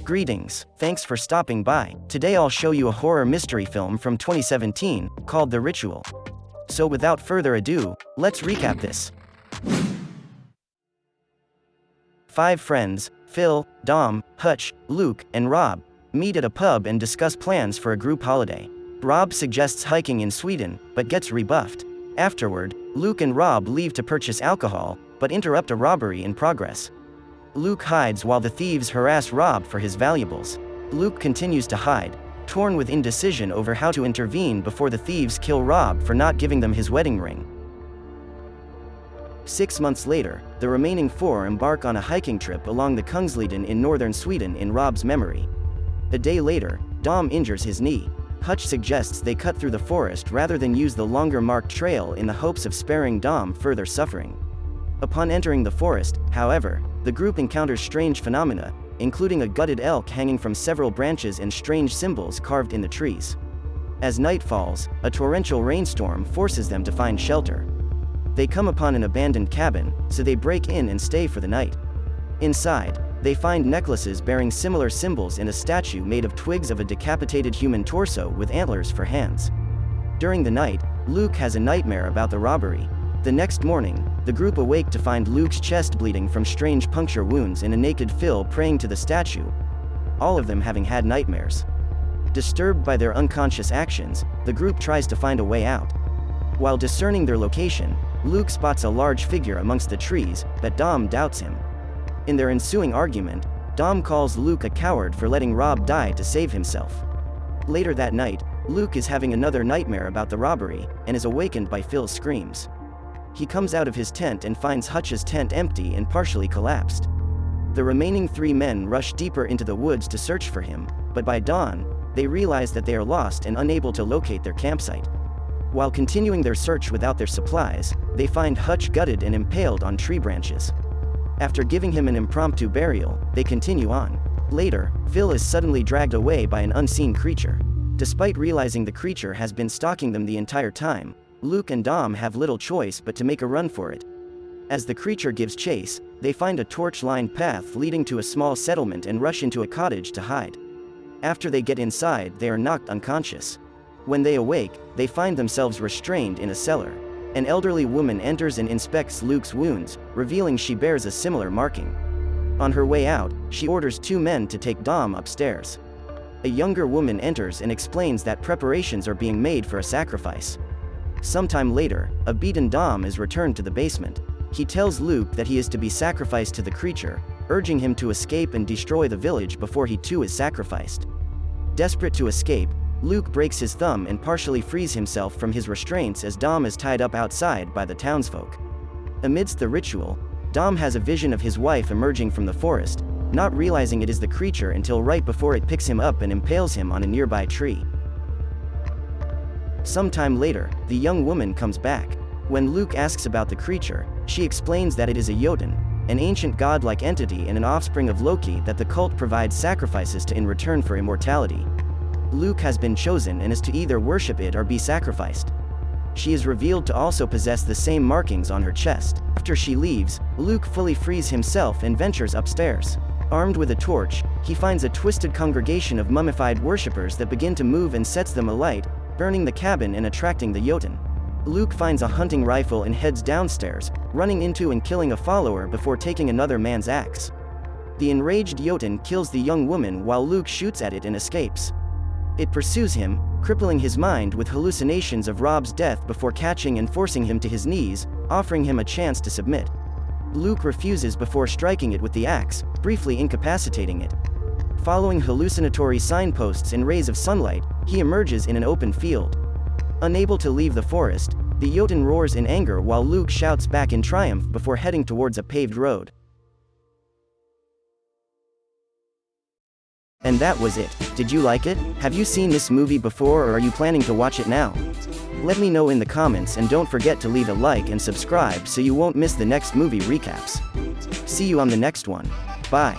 Greetings, thanks for stopping by. Today I'll show you a horror mystery film from 2017, called The Ritual. So without further ado, let's recap this. 5 friends, Phil, Dom, Hutch, Luke, and Rob, meet at a pub and discuss plans for a group holiday. Rob suggests hiking in Sweden, but gets rebuffed. Afterward, Luke and Rob leave to purchase alcohol, but interrupt a robbery in progress. Luke hides while the thieves harass Rob for his valuables. Luke continues to hide, torn with indecision over how to intervene before the thieves kill Rob for not giving them his wedding ring. 6 months later, the remaining 4 embark on a hiking trip along the Kungsleden in northern Sweden in Rob's memory. A day later, Dom injures his knee. Hutch suggests they cut through the forest rather than use the longer marked trail in the hopes of sparing Dom further suffering. Upon entering the forest, however, the group encounters strange phenomena, including a gutted elk hanging from several branches and strange symbols carved in the trees. As night falls, a torrential rainstorm forces them to find shelter. They come upon an abandoned cabin, so they break in and stay for the night. Inside, they find necklaces bearing similar symbols and a statue made of twigs of a decapitated human torso with antlers for hands. During the night, Luke has a nightmare about the robbery. The next morning, the group awake to find Luke's chest bleeding from strange puncture wounds and a naked Phil praying to the statue, all of them having had nightmares. Disturbed by their unconscious actions, the group tries to find a way out. While discerning their location, Luke spots a large figure amongst the trees, but Dom doubts him. In their ensuing argument, Dom calls Luke a coward for letting Rob die to save himself. Later that night, Luke is having another nightmare about the robbery, and is awakened by Phil's screams. He comes out of his tent and finds Hutch's tent empty and partially collapsed. The remaining 3 men rush deeper into the woods to search for him, but by dawn, they realize that they are lost and unable to locate their campsite. While continuing their search without their supplies, they find Hutch gutted and impaled on tree branches. After giving him an impromptu burial, they continue on. Later, Phil is suddenly dragged away by an unseen creature. Despite realizing the creature has been stalking them the entire time, Luke and Dom have little choice but to make a run for it. As the creature gives chase, they find a torch-lined path leading to a small settlement and rush into a cottage to hide. After they get inside, they are knocked unconscious. When they awake, they find themselves restrained in a cellar. An elderly woman enters and inspects Luke's wounds, revealing she bears a similar marking. On her way out, she orders 2 men to take Dom upstairs. A younger woman enters and explains that preparations are being made for a sacrifice. Sometime later, a beaten Dom is returned to the basement. He tells Luke that he is to be sacrificed to the creature, urging him to escape and destroy the village before he too is sacrificed. Desperate to escape, Luke breaks his thumb and partially frees himself from his restraints as Dom is tied up outside by the townsfolk. Amidst the ritual, Dom has a vision of his wife emerging from the forest, not realizing it is the creature until right before it picks him up and impales him on a nearby tree. Sometime later, the young woman comes back. When Luke asks about the creature, she explains that it is a Jotun, an ancient godlike entity and an offspring of Loki that the cult provides sacrifices to in return for immortality. Luke has been chosen and is to either worship it or be sacrificed. She is revealed to also possess the same markings on her chest. After she leaves, Luke fully frees himself and ventures upstairs. Armed with a torch, he finds a twisted congregation of mummified worshippers that begin to move and sets them alight, burning the cabin and attracting the Jotun. Luke finds a hunting rifle and heads downstairs, running into and killing a follower before taking another man's axe. The enraged Jotun kills the young woman while Luke shoots at it and escapes. It pursues him, crippling his mind with hallucinations of Rob's death before catching and forcing him to his knees, offering him a chance to submit. Luke refuses before striking it with the axe, briefly incapacitating it. Following hallucinatory signposts and rays of sunlight, he emerges in an open field. Unable to leave the forest, the Jotun roars in anger while Luke shouts back in triumph before heading towards a paved road. And that was it. Did you like it? Have you seen this movie before or are you planning to watch it now? Let me know in the comments and don't forget to leave a like and subscribe so you won't miss the next movie recaps. See you on the next one. Bye.